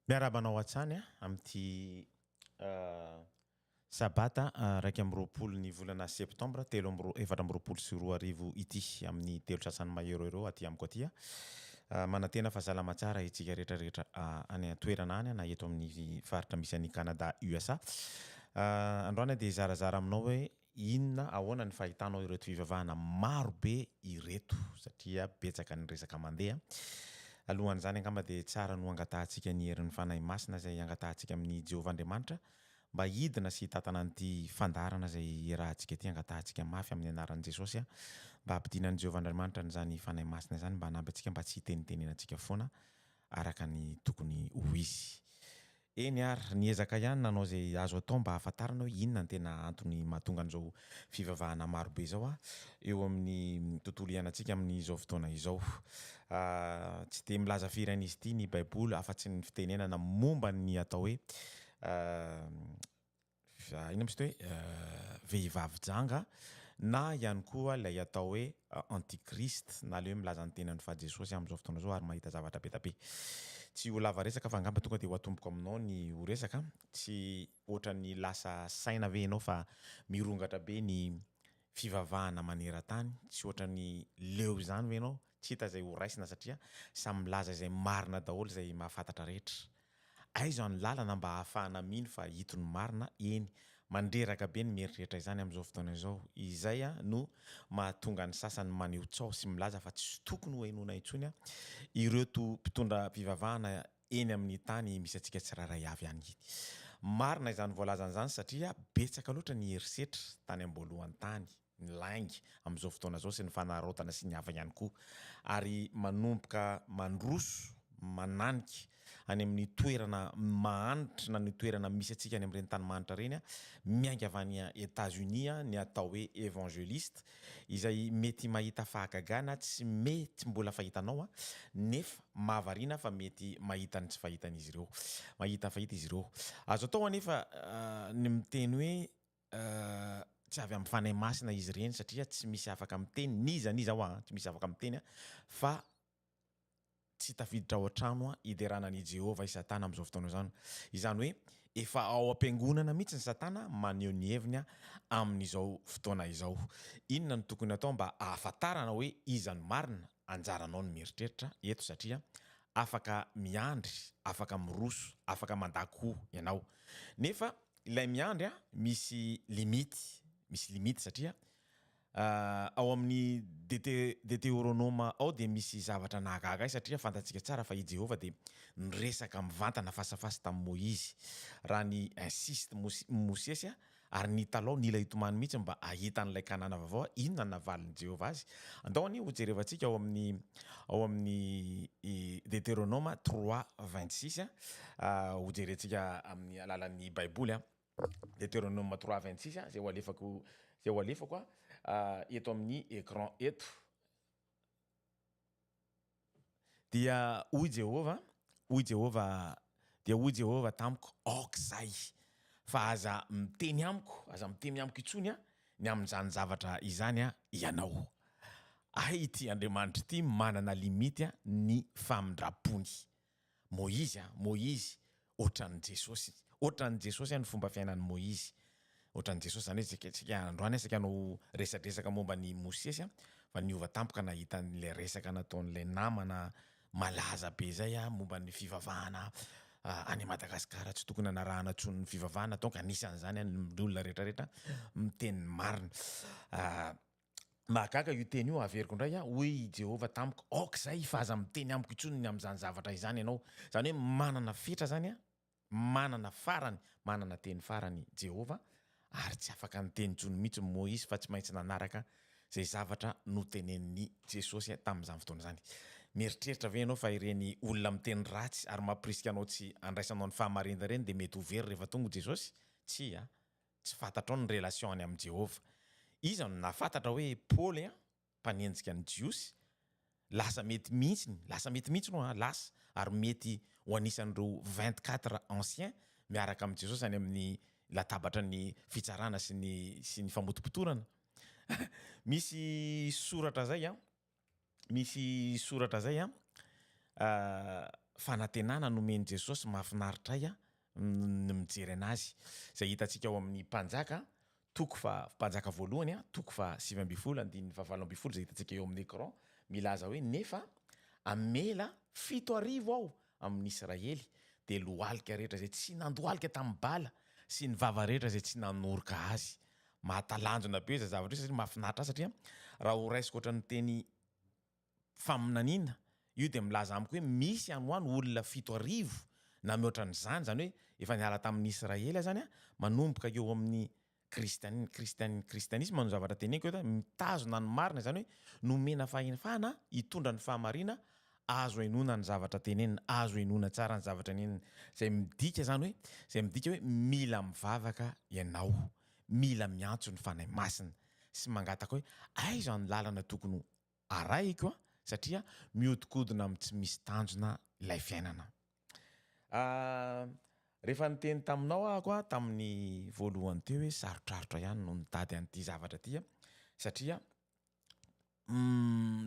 Miarabanao atsany amin'ity sabata raiky amby roapolo ny volana septambra efatra amby roapolo sy roa arivo ity amin'ny telo sasany mahery ireo aty amiko aty manantena fahasalama tsara itsika rehetrarehetra any toerana any na eto amin'ny faritra misy an'i Canada USA. Androany dia zarazara aminao hoe inona ahoana ny fahitanao ireto fivavahana maro be ireto satria betsaka ny resaka mandeha. Alohan'izany angamba dia tsara no angatahantsika ny herin'ny fanahy masina izay angatahantsika amin'ny Jehovah Andriamanitra mba hidina sy hitatana an'ity fandarana izay iarahantsika ity angatahantsika mafy amin'ny anaran'i Jesosy mba hampidinan'i Jehovah Andriamanitra n'izany fanahy masina izany mba hanampy antsika mba tsy hitenitenenantsika foana araka ny tokony ho izy. Eny ary niezaka ihany nanao izay azo atao mba hahafantarana hoe inona ny tena antony mahatonga an'izao fivavahana marobe izao eo amin'ny tontolo iainantsika amin'izao fotoana izao. Tsy dia milaza firy an'izy ity ny Baiboly afa-tsy ny fitenenana momba ny atao hoe ino moa hoe vehivavy janga na ihany koa ilay atao hoe antikrist na ilay hoe milaza ny tenany fa Jesosy amin'izao fotoana izao ary mahita zavatra be tabe. Tsy ho lava resaka fa angamba tonga dia ho atomboko aminao ny ho resaka tsy ohatra ny lasa saina ve ianao fa mirongatra be ny fivavahana maneran-tany tsy ohatra ny leo izany ve ianao tsy hita izay ho raisina satria samy milaza izay marina daholo izay mahafantatra rehetra. Aiza ny lalana mba ahafahana mino fa hito ny marina eny mandreraka be ny mieritreritra izany amin'izao fotoana izao. Izay no mahatonga ny sasany maneho tsao sy milaza fa tsy tokony ho hainoana intsony ireto mpitondra fivavahana eny amin'ny tany misy antsika tsiraray avy ihany ity. Marina izany voalazan'izany satria betsaka loatra ny herisetra tany am-boalohan'ny tany ny laingy amin'izao fotoana izao sy ny fanarotana sy ny hafa ihany koa ary manomboka mandroso mananika any amin'ny toerana mahanitra na ny toerana misy antsika any amin'ireny tanymanitra reny miainga avy any États-Unis ny atao hoe évangéliste izay mety mahita fahagagana tsy mety mbola fahitanao nefa mahavariana fa mety mahita ny tsy fahitan'izy ireo mahita fahita izy ireo. Azo atao anefa ny miteny hoe tsy avy amin'ny fanahy masina izy ireny satria tsy misy afaka miteny niza tsy misy afaka miteny fa tsy tafiditra ao an-trano hideranan'i Jehovah i Satana amin'izao fotoana izany. Izany hoe efa ao am-piangonana mihitsy ny Satana maneho ny heviny amin'izao fotoana izao. Inona no tokony atao mba ahafantarana hoe iza ny marina anjaranao ny mieritreritra eto satria afaka miandry, afaka miroso, afaka mandako ianao. Nefa ilay miandry misy limity satria ao amin'ny Deutéronome ao dia misy zavatra nahagaga satria fantatsika tsara fa i Jehovah dia niresaka mivantana fasafasy tamin'i Moïse raha ny insiste Mosesy ary ny talao nila hitomany mihitsy mba ahita an'ilay Kanana vaovao inona navalin'i Jehovah azy. Andaony ho jerevantsika ao amin'ny Deutéronome 3:26 ho jerentsika amin'ny alalan'ny Baiboly Deutéronome 3:26 zay ho alefako eto amin'ny écran eto dia hoy Jehovah tamiko aok'izay fa aza miteny amiko itsony ny amin'izany zavatra izany ianao. Ity Andriamanitra ity manana limity ny famindrapony. Moïse ohatran'ny Jesosy ny fomba fiainan'ny Moïse. Ohatran'ny Jesosy zany hoe androany sika no resadresaka momba ny Mosesy fa niova tampoka nahita n'ilay resaka nataon'ilay namana malaza be zay momba ny fivavahana any Madagasikara tsy tokony anarahana tsony ny fivavahana donc anisan'izany ny olona rehetrarehetra miteny marina. Mahagaga io teny io averiko indray hoy Jehovah tamiko aok'izay fa aza miteny amiko itsony ny amin'izany zavatra izany ianao. Zany hoe manana fetra zany manana farany manana teny farany Jehovah ary tsy afaka niteny tsony mihitsy Moïse fa tsy maintsy nanaraka zay zavatra notenen'ny Jesosy tamin'izany fotoana izany. Mieritreritra ve ianao fa ireny olona miteny ratsy ary mampirisika anao tsy andraisanao ny fahamarinana ireny dia mety ho very rehefa tonga Jesosy? Tsy fantatrao ny relation any amin'ny Jehovah. Iza no nafantatra hoe Paoly mpanenjika ny Jiosy lasa mety mihitsy no lasa ary mety ho anisan'ireo 24 anciens miaraka amin'ny Jesosy any amin'ny latabatra ny fitsarana sy ny famotom-pitorana. Misy soratra zay fanantenana nomeny Jesosy mahafinaritra ay ny mijery anazy zay hitantsika ao amin'ny mpanjaka toko fa mpanjaka voalohany toko fa 7 andin'ny fahavalo ambin'ny folo zay hitantsika eo amin'ny écran milaza hoe nefa amela 7,000 ao amin'ny Israely de lohalika rehetra zay tsy nandohalika tamin'ny bala sy ny vava rehetra zay tsy nanoroka azy mahatalanjona be za zavatra satria mahafinaritra satria raha ho raisiko ohatran'ny teny faminaniana io de milaza amiko hoe misy anoany olona 7,000 na mihoatran'izany zany hoe efa niala tamin'ny Israely zany manomboka eo amin'ny kristianisme no zavatra teneniko eto mitazona ny marina zany hoe nomena fahefana hitondra ny fahamarina azo enona ny zavatra tenenina azo enona tsara ny zavatra nenina zay midika hoe mila mivavaka ianao mila miantso ny fanahy masina sy mangataka hoe aiza ny lalana tokony arahiko satria miodikodina amin'ny tsy misy tanjona ilay fiainana. Rehefa niteny taminao ahako tamin'ny voalohany teo hoe sarotrarotra ihany no nitady an'ity zavatra ty satria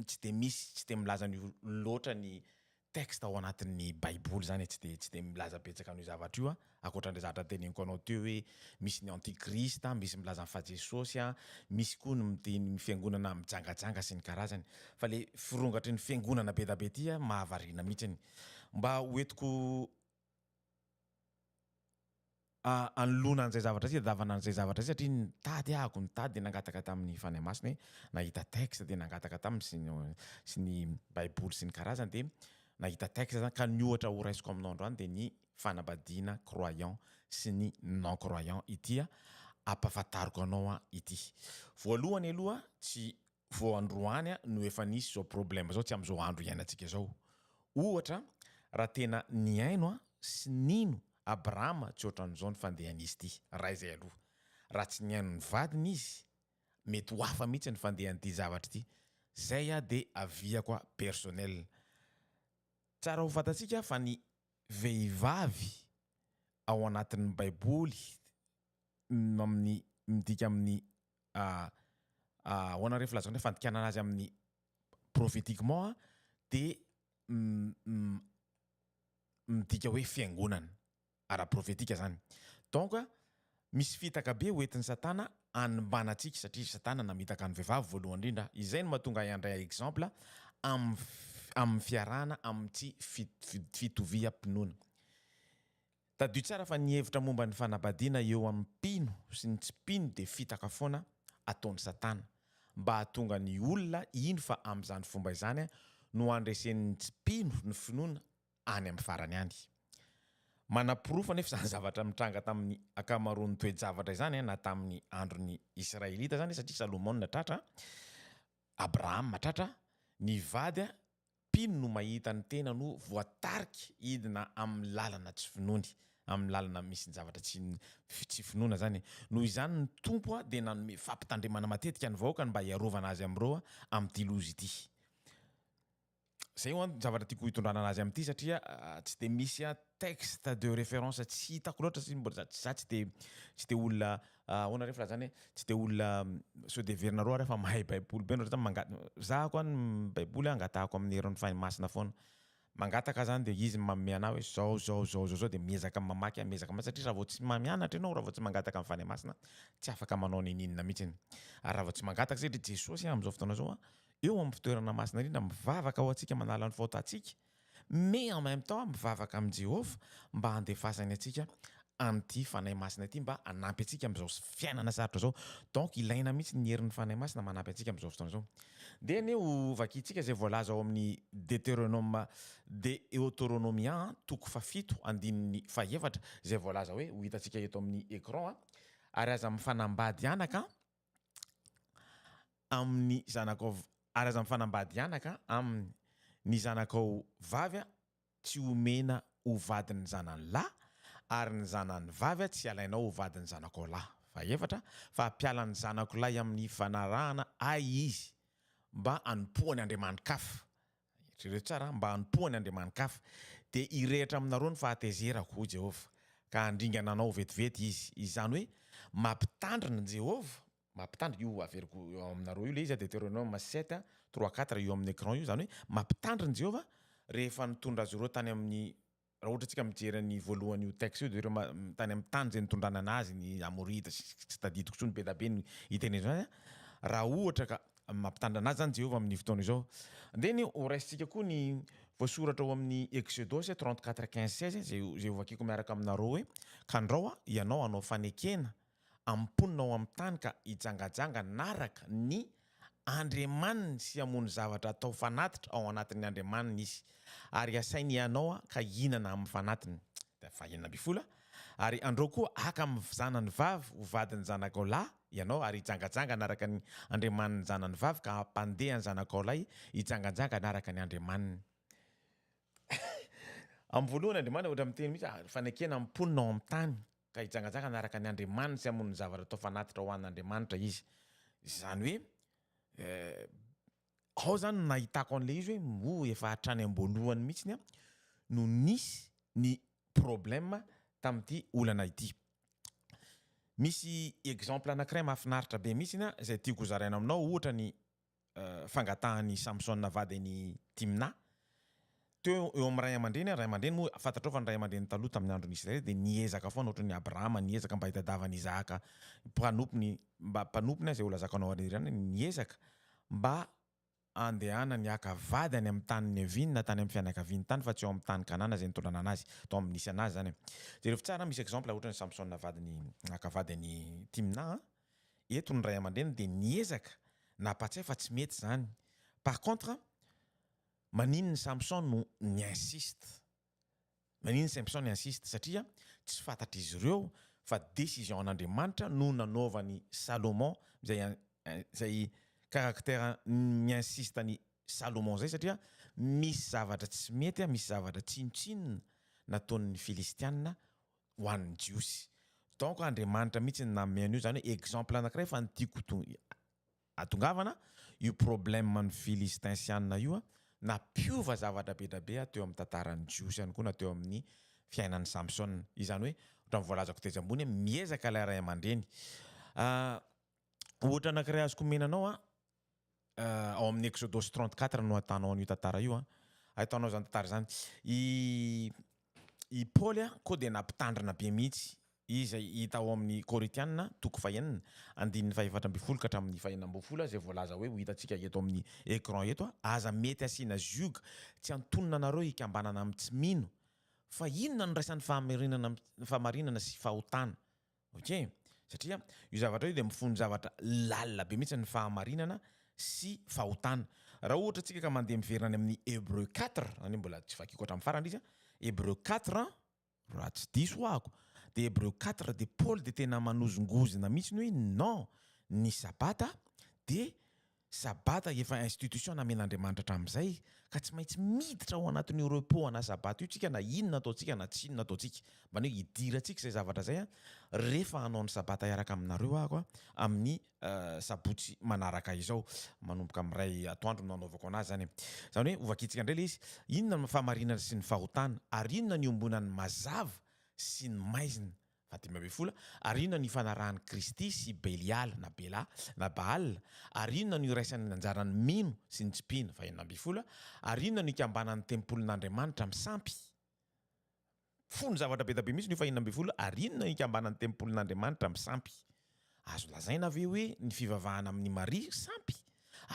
tsy de milaza ny loatra ny texte ao anatin'ny baiboly zany tsy de milaza betsaka an'io zavatra io akoatran'ilay zavatra teneniko anao teo hoe misy ny antikrista misy milaza ny fa Jesosy misy koa ny fiangonana mijangajanga sy ny karazany fa le firongatry ny fiangonana be da be ty mahavarina mihitsy mba hoentiko anolona an'izay zavatra sy davana an'izay zavatra sy satria nitady de nangataka tamin'ny fanahy masina hoe nahita texte de nangataka taminy sy ny baiboly sy ny karazany de nahita texte zany ka ny ohatra ho raisiko aminao androany de ny fanambadiana croyant sy ny non croyant ity ampahafantariko anao ity. Voalohany aloha tsy vao androany no efa nisy zao problème zao tsy am'izao andro iainantsika zao. Ohatra raha tena niaino sy nino Abrahama tsy ohatran'izao ny fandehan'izy ity raha izay aloha raha tsy niaino ny vadiny izy mety ho hafa mihitsy ny fandehan'ity zavatra ity zay de aviako personnel. Tsara ho fantatsika fa ny vehivavy ao anatin'ny baiboly amin'ny midika amin'ny ahoana refa lazana hoe fandikanana azy amin'ny prophétiquement de midika hoe fiangonana ara-prophétika zany. Donc misy fitaka be hoentin'ny satana animbanatsika satria satana namitaka ny vehivavy voalohany indrindra izay no mahatonga iandray exemple amin'ny fiarahana amin'ny tsy fitoviam-pinoana. Tadio tsara fa ny hevitra momba ny fanambadiana eo amin'ny mpino sy ny tsy mpino de fitaka foana ataon'ny satana mba hahatonga ny olona ino fa amin'izany fomba izany no andresen'ny tsy mpino ny finoana any amin'ny farany any. Manaporofo nefa zany zavatra mitranga tamin'ny akamaroan'ny toe-javatra izany na tamin'ny andron'ny Israelita zany satria Salomona tratra Abraham tratra ny vady mpino no mahita ny tena no voatariky idina amin'ny lalana tsy finoany amin'ny lalana misy ny zavatra tsy finoana zany noho izany ny tompo de nanome fampitandremana matetika ny vahoaka mba hiarovana azy am'ireo amin'ity lozy ity. Zay ny zavatra tiako hitondrana anazy amin'ity satria tsy de misy texte de référence tsy hitako loatra za tsy de olona ahoana refa zany tsy de olona so de verinareo refa mahay baiboly be za koa ny baiboly angatahako amin'ny herin'ny fanahy masina foana mangataka zany de izy manome anao hoe zao de miezaka mamaky satria raha vao tsy mianatra ianao raha vao tsy mangataka amin'ny fanahy masina tsy afaka manao ninina mihitsy ary raha vao tsy mangataka satria Jesosy amin'izao fotoana zao eo amin'ny fitoerana masina indrindra mivavaka ao antsika manala ny faotantsika mais en même temps mivavaka amin'ny Jehovah mba handefasany antsika an'ity fanahy masina ity mba hanampy antsika amin'izao fiainana sarotra zao. Donc ilaina mihitsy ny herin'ny fanahy masina manampy antsika amin'izao fotoana zao. De neo vakitsika zay voalaza ao amin'ny Deutéronomia toko fa 7 andininy faefatra zay voalaza hoe ho hitantsika eto amin'ny écran ary aza mifanambady anaka amin'ny zanakao ary aza mifanambady anaka amin'ny ny zanakao vavy tsy omena ho vadiny zanany lahy ary ny zanany vavy tsy alainao ho vadiny zanakao lahy. Faefatra fa ampialany zanako lahy amin'ny fanarahana izy mba anompoany Andriamanikafy. Eritrereto tsara mba anompoany Andriamanikafy de irehitra aminareo ny fahatezerako ho Jehovah ka andringana anao vetivety izy. Izany hoe mampitandrina Jehovah mampitandrina io averiko eo aminareo io le izy Deutéronome 7:3-4 io amin'ny écran io zany hoe mampitandrina Jehovah rehefa nitondra azy ireo tany amin'ny raha ohatra tsika mijery ny voalohany io texte io de ireo tany amin'ny tany zay nitondrana anazy ny amorita tsy tadidiko tsony be da be ny itenen'ny zany raha ohatra ka mampitandra anazy zany Jehovah amin'ny fotoana izao. Then raisintsika koa ny voasoratra ao amin'ny Exodus 34:15-16 zay ovakiko miaraka aminareo hoe kandrao ianao anao fanekena amponina ao amin'ny tany ka hijangajanga naraka ny Andriamaniny sy hamono zavatra atao fanatitra ao anatin'ny Andriamaniny izy ary asainy ianao ka hinana amin'ny fanatiny. Da fahinana ambifolo ary andreo koa aka amin'ny zanany vavy ho vadiny zanakao lahy ianao ary hijangajanga anaraka ny Andriamaniny zanany vavy ka hampandeha ny zanakao lahy hijangajanga anaraka ny Andriamaniny. Amin'ny voalohany Andriamanina ohatra miteny mihitsy fanekena amponina ao amin'ny tany ka hijangajanga anaraka ny Andriamaniny sy hamono zavatra atao fanatitra ho an'Andriamanitra izy. Zany hoe ao zany nahitako an'le izy hoe efa hatrany am-boalohany mihitsy no nisy ny problème tamin'ity olana ity. Misy exemple anankiray mahafinaritra be mihitsy zay tiako zaraina aminao ohatra ny fangatahan'ny Samson vadiny Timna. Teo eo amin'ny ray aman-dreny ray aman-dreny moa fantatrao fa ny ray aman-dreny taloha tamin'ny andron'ny Israely de niezaka foana ohatry ny Abrahama niezaka mba hitadiavany Isaka mpanompony zay olazakanao arirany niezaka mba andehanany aka vadany amin'ny tany Nevin na tany amin'ny fianakaviany tany fa tsy ao amin'ny tany Kanana zay nitondrana anazy tao amin'ny nisy anazy zany. Jereo tsara misy exemple ohatra ny Samson vadiny aka vadiny Timna eto ny ray aman-dreny de niezaka napatsay fa tsy mety zany. Par contre manino Samson no niinsiste. Manino Samson niinsiste satria tsy fantatry izy ireo fa décision an'Andriamanitra no nanaovany Salomon zay caractère niinsiste ny Salomon zay satria misy zavatra tsy mety misy zavatra tsinotsinona nataon'ny Filistianina ho an'ny Jiosy. Donc Andriamanitra mihitsy nameny io zany hoe exemple anankiray fa ntiako atongavana io problème ny Filistiansianina io napiova zavatra be da be teo amin'ny tantaran'ny Jiosy ihany koa na teo amin'ny fiainan'ny Samson. Izany hoe ohatra ny voalazako teza ambony miezaka ilay ray aman-dreny. Ohatra anankiray azoko menanao ao amin'ny Exodus 34 no atanao an'io tantara io ahitanao zany tantara zany i Paul koa de nampitandrina be mihitsy izy hita ao amin'ny Korintianina toko fahenina 4:7 ka hatramin'ny 9 zay voalaza hoe ho hitantsika eto amin'ny écran eto aza mety asiana zioga tsy antonona anareo hikambanana amin'ny tsy mino fa inona no raisan'ny fahamarinana sy fahotana. Ok, satria io zavatra io de mifono zavatra lalina be mihitsy ny fahamarinana sy fahotana. Raha ohatra tsika ka mandeha miverina amin'ny Hébreu 4 zany mbola tsy vakiko hatramin'ny farany izy Hébreu 4 raha tsy diso ako de Hébreu 4 de Paul de tena manozongozina mihitsy hoe non ny sabata de sabata efa institution namen'Andriamanitra hatramin'izay ka tsy maintsy miditra ao anatin'io repos ana sabata io tsika na inona ataotsika na tsy inona ataotsika mbany hoe hidirantsika zay zavatra zay rehefa hanao ny sabata iaraka aminareo ako amin'ny sabotsy manaraka izao manomboka amin'ny ray atoandro no nanaovako anazy zany. Zany hoe ovakitsika indray le izy inona ny fahamarinana sy ny fahotana ary inona ny ombonan'ny mazava sy ny maizina 10 ary inona ny fanarahan'ny Kristy sy Belial na Bela na Baal ary inona ny iraisan'ny anjarany mino sy ny tsipina 11 ary inona ny ikambanan'ny tempolin'Andriamanitra misampy fony zavatra be da be misy ny 12 ary inona ny ikambanan'ny tempolin'Andriamanitra misampy. Azo lazaina ve hoe ny fivavahana amin'ny Maria sampy?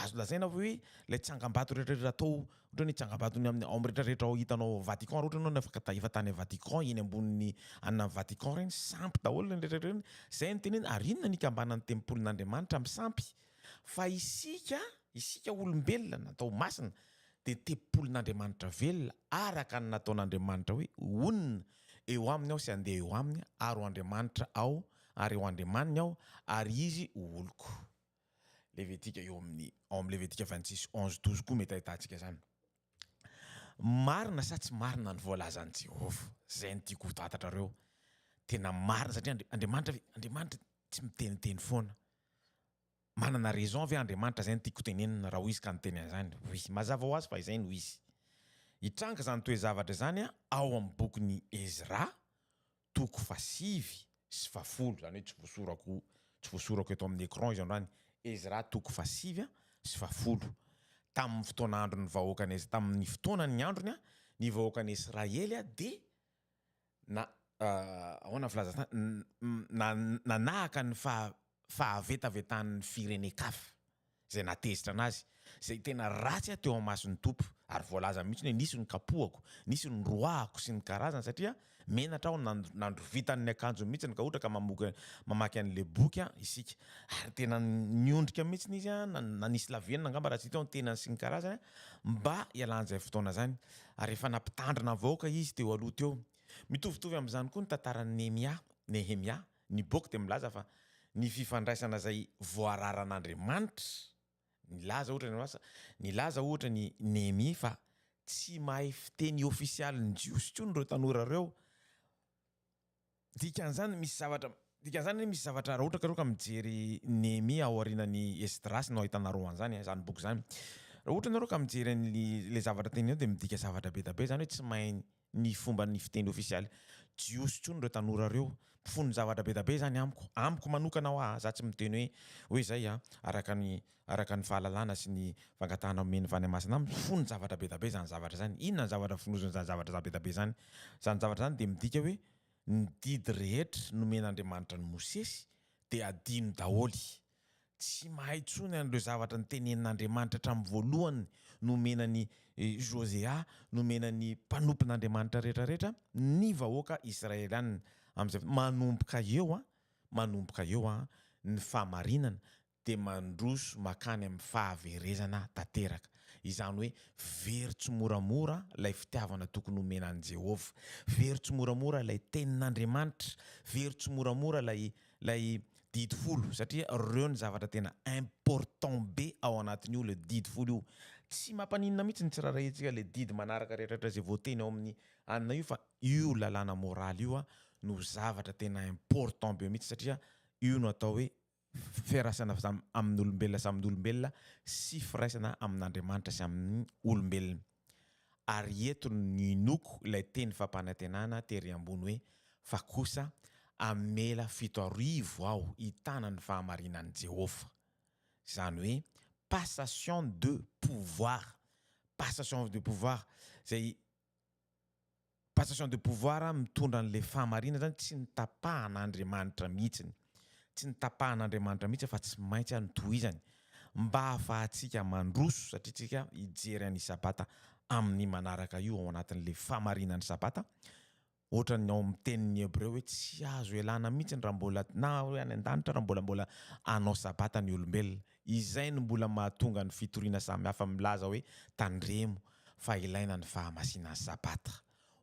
Azo lazaina hoe ilay tsangam-bato rehetrarehetra atao ohatra ny tsangam-bato amin'ny ao rehetrarehetra ao hitanao Vatican ohatra ianao efa tany Vatican eny ambony an'ny Vatican reny sampy daholo ny rehetrarehetra zay ny teneny ary inona ny ikambanan'ny tempolin'Andriamanitra misampy fa isika olombelona natao masina de tempolin'Andriamanitra velona araka ny nataon'Andriamanitra hoe onona eo aminy aho sy andeha eo aminy ary ho Andriamanitra ao ary eo Andriamaniny aho ary izy oloko. Levitika eo amin'ny Levitika 26:11-12 koa mety ahitantsika zany. Marina sa tsy marina ny voalazan'i Jehovah zay ny tiako fantatrareo. Tena marina satria Andriamanitra tsy miteniteny foana. Manana raison ve Andriamanitra zay ny tiako tenenina raha izy ka niteny an'izany. Oui, mazava ho azy fa izay no izy. Hitranga zany toe zavatra zany ao amin'ny bokin'ny Ezra toko 5 sy 10 zany hoe tsy voasorako eto amin'ny écran izy androany. Ezra toko 5 sy 10 tamin'ny fotoan'andro ny vahoakany tamin'ny fotoanany androny ny vahoakany Israely dia ahoana filaza nanahaka ny fahavetavetan'ny firenen-kafa zay natezitra anazy zay tena ratsy teo amin'ny mason'ny tompo ary voalaza mihitsy hoe nisy ny kapohako nisy ny roahako sy ny karazany satria menatra aho nandro vitan'ny akanjo mihitsy ka ohatra ka mamaky an'le boky isika ary tena niondrika mihitsy izy nanisy lavenina angamba raha tsy teo ny tenany sy ny karazany mba ialan'izay fotoana zany ary efa nampitandrina vahoaka izy teo aloha teo mitovitovy amin'izany koa ny tantaran'ny Nehemia ny boky dia milaza fa ny fifandraisana zay voararan'Andriamanitra nilaza ohatra ny Nehemia fa tsy mahay fiteny ofisialy ny jiosy tsony reo tanora reo dikan'izany misy zavatra raha ohatra ka reo ka mijery Nehemia ao aorianan'ny Esdras no ahitanareo an'izany zany boky zany raha ohatra nareo ka mijery le zavatra teny eo dia midika zavatra be da be zany hoe tsy mahay ny fomba ny fiteny ofisialy jiosy tsony reo tanora reo fony zavatra be da be zany amiko manokana za tsy miteny hoe zay araka ny fahalalana sy ny fangatahana omeny fanamasina fony zavatra be da be zany zavatra zany inona ny zavatra fonosony zany zavatra be da be zany zavatra zany dia midika hoe ny didy rehetra nomen'Andriamanitra ny Mosesy dia adino daholy tsy mahay tsony an'ireo zavatra nytenenin'Andriamanitra hatramin'ny voalohany nomenany Josea nomenany mpanompon'Andriamanitra rehetrarehetra ny vahoaka Israelianina amin'izay manomboka eo ny fahamarinana dia mandroso makany amin'ny fahaverezana tanteraka izany hoe very tsy moramora ilay fitiavana tokony homenan'i Jehovah very tsy moramora ilay tenin'Andriamanitra very tsy moramora ilay didy folo satria reo ny zavatra tena important be ao anatin'io le didy folo io tsy mampaninona mihitsy ny tsirairay le didy manaraka rehetrarehetra zay voateny ao amin'ny anina io fa io lalàna moraly io no zavatra tena important be mihitsy satria io no atao hoe firaisana amin'ny olombelona sy amin'ny olombelona sy firaisana amin'Andriamanitra sy amin'ny olombelona ary eto ny inoko ilay teny fampanantenana tery ambony hoe fa kosa amela 7 aho hitana ny fahamarinan'i Jehovah zany hoe passation de pouvoir mitondra an'le fahamarina zany tsy nitapahan'Andriamanitra mihitsiny fa tsy maintsy ny tohizany mba ahafahantsika mandroso satria tsika hijery an'ny sabata amin'ny manaraka io ao anatin'le fahamarinan'ny sabata ohatra ny ao amin'ny tenin'ny Hebreo hoe tsy azo ialana mihitsy raha mbola na hoe any an-danitra raha mbola anao sabata ny olombelona izay no mbola mahatonga ny fitoriana samihafa milaza hoe tandremo fa ilaina ny fahamasinan'ny sabata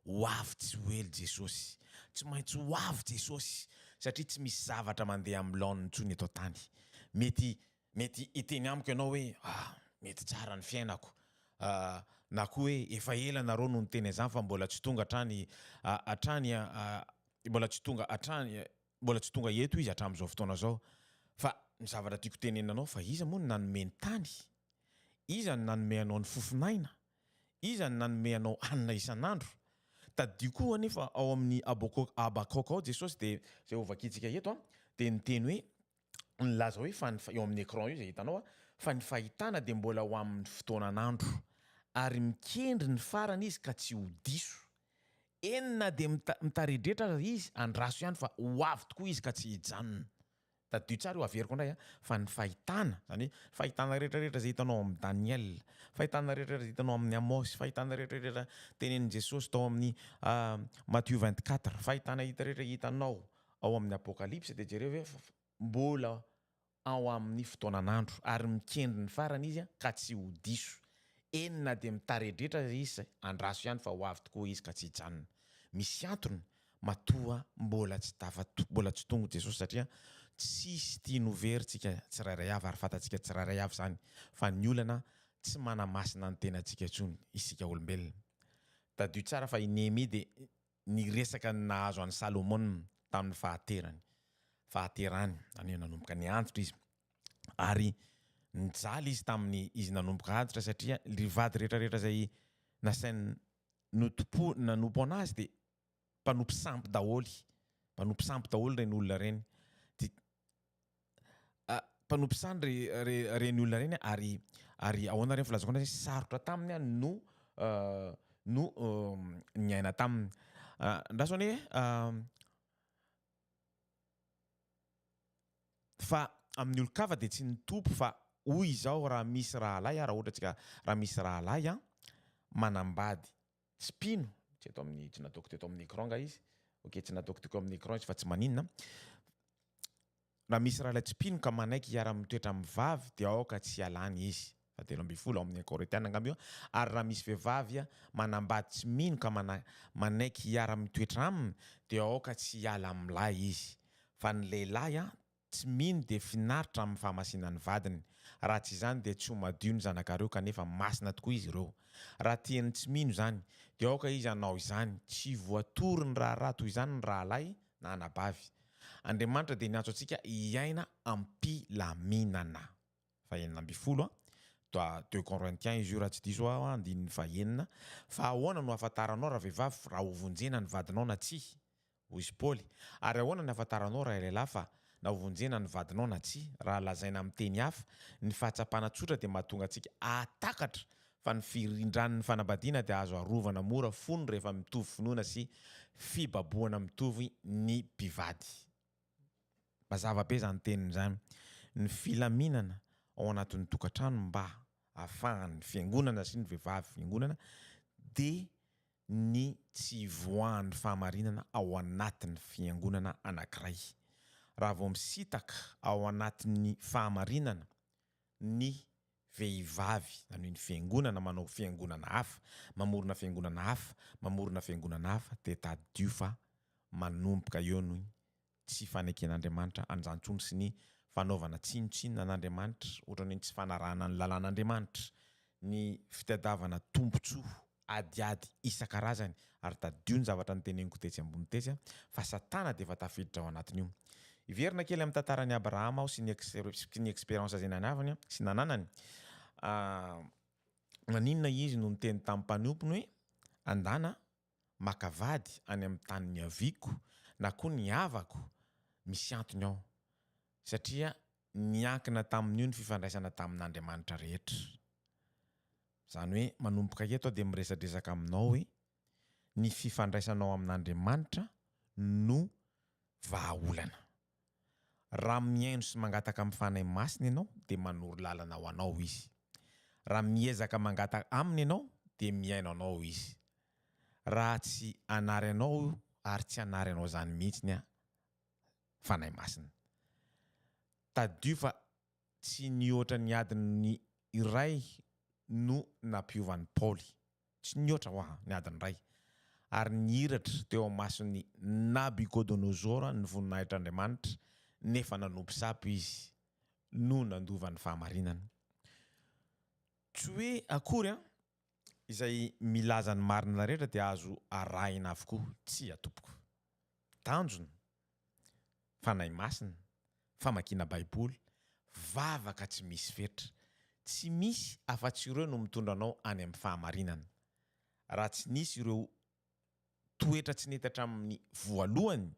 hoavy tsy hoely Jesosy tsy maintsy hoavy Jesosy satria tsy misy zavatra mandeha amin'ny laoniny tsony eto tany mety iteny amiko ianao hoe mety tsara ny fiainako na koa hoe efa ela nareo no niteny izany fa mbola tsy tonga mbola tsy tonga eto izy hatramin'izao fotoana zao fa ny zavatra tiako tenenanao fa iza moa ny nanome ny tany iza ny nanome anao ny fofinaina iza ny nanome anao hanina isan'andro tadio koa anefa ao amin'ny Abakok ao Jesosy dia zay ovakitsika eto dia niteny hoe nilaza hoe eo amin'ny écran io zay hitanao fa ny fahitana dia mbola ho amin'ny fotoanan'andro ary mikendry ny farany izy ka tsy ho diso enina dia mitaridretra izy andraso ihany fa ho avy tokoa izy ka tsy hijanona tadio tsara io averiko indray fa ny fahitana zany hoe fahitana rehetrarehetra zay hitanao amin'ny Daniel fahitana rehetrarehetra zay hitanao amin'ny Amos fahitana rehetrarehetra tenenin Jesosy tao amin'ny Matthieu 24 fahitana rehetrarehetra hitanao ao amin'ny Apocalypse dia jereo hoe mbola ao amin'ny fotoanan'andro ary mikendry ny farany izy ka tsy ho diso enina dia mitaridretra izy andraso ihany fa ho avy tokoa izy ka tsy hijanona misy antony matoa mbola tsy tonga Jesosy satria tsisy tia noveritsika tsirairay avy ary fantatsika tsirairay avy zany fa ny olana tsy manamasina ny tenantsika intsony isika olombelona tadio tsara fa Nehemia dia niresaka ny nahazo an'i Salomon tamin'ny fahaterany zany hoe nanomboka ny antitra izy ary nijaly izy tamin'ny izy nanomboka antitra satria rivady rehetrarehetra zay nasainy nanompo anazy dia mpanompo sampy daholy reny olona reny mpanompisany reny olona reny ary ahoana reny filazako anazy sarotra taminy a no niaina taminy ndrasany hoe fa amin'ny olo-kafa de tsy nitompo fa hoy izao raha misy rahalahy raha ohatra tsika raha misy rahalahy manambady tsipino tsy atao amin'ny tsy nataoko teto amin'ny écran nga izy ok tsy nataoko teko amin'ny écran izy fa tsy maninona raha misy rahalahy tsipino ka manaiky hiara-mitoetra amin'ny vavy de aoka tsy alany izy fa 12 amin'ny Koretiana angamba io ary raha misy vehivavy manambady tsy mino ka manaiky hiara-mitoetra aminy de aoka tsy hiala amin'lahy izy fa ny lehilahy tsy mino de finaritra amin'ny fahamasinan'ny vadiny raha tsy izany de tsy ho madio ny zanakareo kanefa masina tokoa izy ireo raha tiany tsy mino zany de aoka izy anao izany tsy voatory ny raha toy izany ny rahalahy na anabavy Andriamanitra de niantso antsika hiaina ampilaminana fa 12 2 Corinthiens izy io raha tsy diso andininy fahenina fa ahoana no afantaranao raha vehivavy raha hovonjena ny vadinao na tsy hoy izy Paoly ary ahoana ny afantaranao raha lehilahy fa na hovonjena ny vadinao na tsy raha lazaina amin'ny teny hafa ny fahatsapana tsotra de mahatonga antsika atakatra fa ny firindran'ny fanambadiana de azo arovana mora fony rehefa mitovy finoana sy fibaboana mitovy ny mpivady mazava be zany teniny zany ny filaminana ao anatin'ny tokantrano mba ahafahan'ny fiangonana sy ny vehivavy fiangonana de ny tsy voahan'ny fahamarinana ao anatin'ny fiangonana anankiray raha vao misitaka ao anatin'ny fahamarinana ny vehivavy zany ny fiangonana manao fiangonana hafa mamorona fiangonana hafa mamorona fiangonana hafa de tadio fa manomboka eo no tsy faneken'Andriamanitra anjantsony sy ny fanaovana tsinotsinona an'Andriamanitra ohatrany hoe tsy fanarahana ny lalàn'Andriamanitra ny fitadiavana tombontsoa adiady isan-karazany ary tadio ny zavatra nyteneniko tetsy ambony tetsy fa Satana de efa tafiditra ao anatiny io iverina kely amin'ny tantaran'ny Abrahama ao sy ny expérience zay nanavany sy nananany naninona izy no niteny tamin'ny mpanompono hoe andana makavady any amin'ny tany niaviko na koa ny havako misy antony ao satria niankina tamin'io ny fifandraisana tamin'Andriamanitra rehetra zany hoe manomboka eto de miresadresaka aminao hoe ny fifandraisanao amin'Andriamanitra no vahaolana raha miaino sy mangataka amin'ny fanahy masina ianao de manoro lalana ho anao izy raha miezaka mangataka aminy ianao de miaino anao izy raha tsy anary anao ary tsy anary anao zany mihitsy fanahy masina tadio fa tsy nihoatra ny adiny iray no nampiovan'ny Paoly tsy nihoatra ny adiny iray ary nihiratra teo amason'ny Nabucodonosor ny voninahitran'Andriamanitra nefa nanompo sapo izy no nandovan'ny fahamarinana tsy hoe akory izay milaza ny marina rehetra de azo arahina avokoa tsy atompoko tanjona fanahy masina famakiana baiboly vavaka tsy misy fetra tsy misy afa-tsy ireo no mitondra anao any amin'ny fahamarinana raha tsy nisy ireo toetra tsy nitatra amin'ny voalohany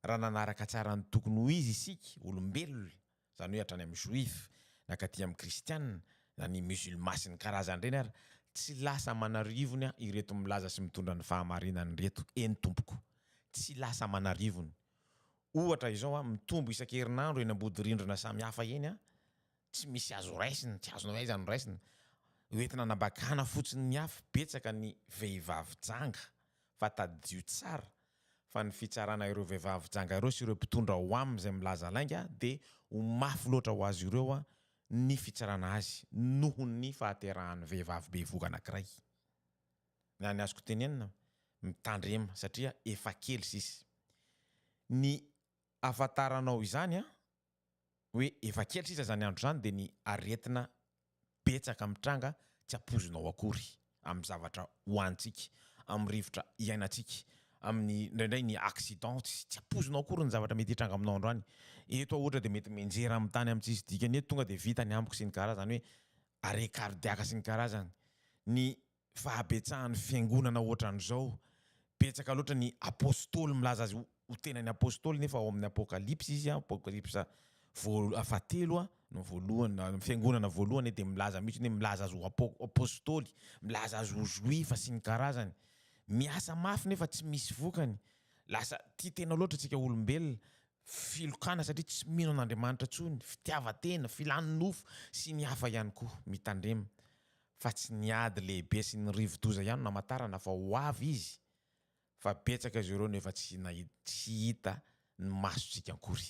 raha nanaraka tsara ny tokony ho izy isika olombelona zany hoe hatrany amin'ny juif na katy amin'ny kristianina na ny musulman sy ny karazany reny ary tsy lasa manarivony ireto milaza sy mitondra ny fahamarinany reto eny tompoko tsy lasa manarivony ohatra izao mitombo isan-kerinandro eny ambodi-rindrina samy hafa eny tsy misy azo raisina tsy azonao aiza no raisina hoentina nabakana fotsiny ny hafa betsaka ny vehivavy janga fa tadio tsara fa ny fitsarana ireo vehivavy janga ireo sy ireo mpitondra ho am'izay milaza lainga de ho mafy loatra ho azy ireo ny fitsarana azy noho ny fahaterahan'ny vehivavy be voga anankiray ny azoko tenenina mitandrema satria efa kely sisy ny afantaranao izany hoe efa kely sisa zany andro zany de ny aretina betsaka mitranga tsy apozinao akory amin'ny zavatra hoantsika amin'ny rivotra iainantsika amin'ny indraindray ny accident tsy apozinao akory ny zavatra mety hitranga aminao androany eto ohatra de mety menjera amin'ny tany amin'ny tsisy dikany eto tonga de vita ny amboko sy ny karazany hoe are cardiaque sy ny karazany ny fahabetsahan'ny fiangonana ohatran'izao betsaka loatra ny apôstôly milaza azy ho tenany apôstôly nefa ao amin'ny apokalypsy izy apokalypsa afatelo no voalohany fiangonana voalohany dia milaza mihitsy hoe milaza azy ho apôstôly, milaza azy ho joifa sy ny karazany. Miasa mafy nefa tsy misy vokany. Lasa tia tena loatra antsika olombelona filokana satria tsy mino an'Andriamanitra tsony, fitiavan-tena, filany nofo sy ny hafa ihany koa mitandrema. Fa tsy niady lehibe sy ny rivo-doza ihany namatarana fa ho avy izy. Fa betsaka izy ireo nefa tsy hita ny masontsika akory.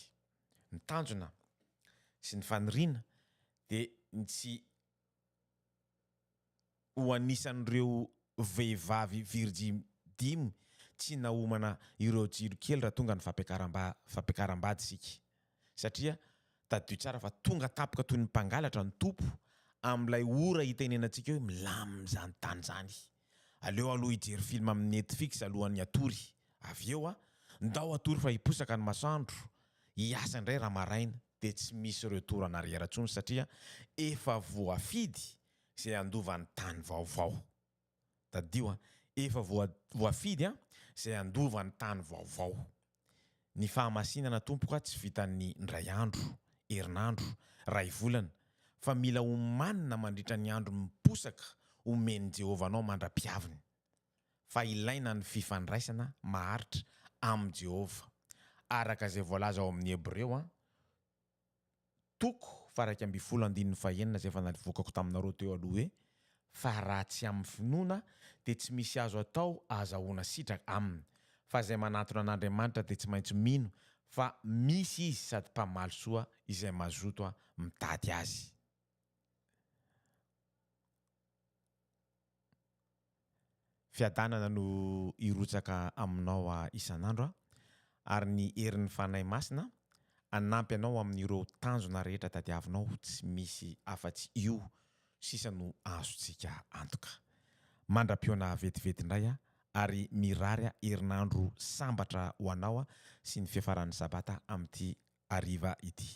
Ny tanjona sy ny faniriana dia tsy ho anisan'ireo vehivavy virjy 5 tsy nahomana ireo jiro kely raha tonga ny fampiakaram-bady sika. Satria tadio tsara fa tonga tapoka toy ny mpangalatra ny tompo amin'ilay ora hitenenantsika hoe milamina izany tany izany. Aleo aloha hijery film amin'ny Netflix alohan'ny hatory. Avy eo ndao hatory fa hiposaka ny masoandro. Hiasa indray raha maraina dia tsy misy retour en arrière intsony satria efa voafidy izay andovan'ny tany vaovao. Tadio efa voafidy izay andovan'ny tany vaovao. Ny fahamasinana tompoka tsy vitan'ny ndray andro, herinandro, ray volana, fa mila homanina mandritra ny andro miposaka omeny Jehovah anao mandra-piaviny. Fa ilaina ny fifandraisana maharitra amin'ny Jehovah. Araka izay voalaza ao amin'ny Hebreo, toko faha 2:15 izay efa navokako taminareo teo aloha hoe fa raha tsy amin'ny finoana dia tsy misy azo atao azahoana sitraka aminy. Fa izay manantona an'Andriamanitra dia tsy maintsy mino fa misy izy sady mpamaly soa izay mazoto mitady azy. Fiadanana no irotsaka aminao isan'andro ary ny herin'ny fanahy masina anampy anao amin'ireo tanjona rehetra tadiavinao, tsy misy afa-tsy io sisa no azontsika antoka. Mandra-piona vetivety indray ary mirary herinandro sambatra ho anao sy ny fiafaran'ny sabata amin'ity hariva ity.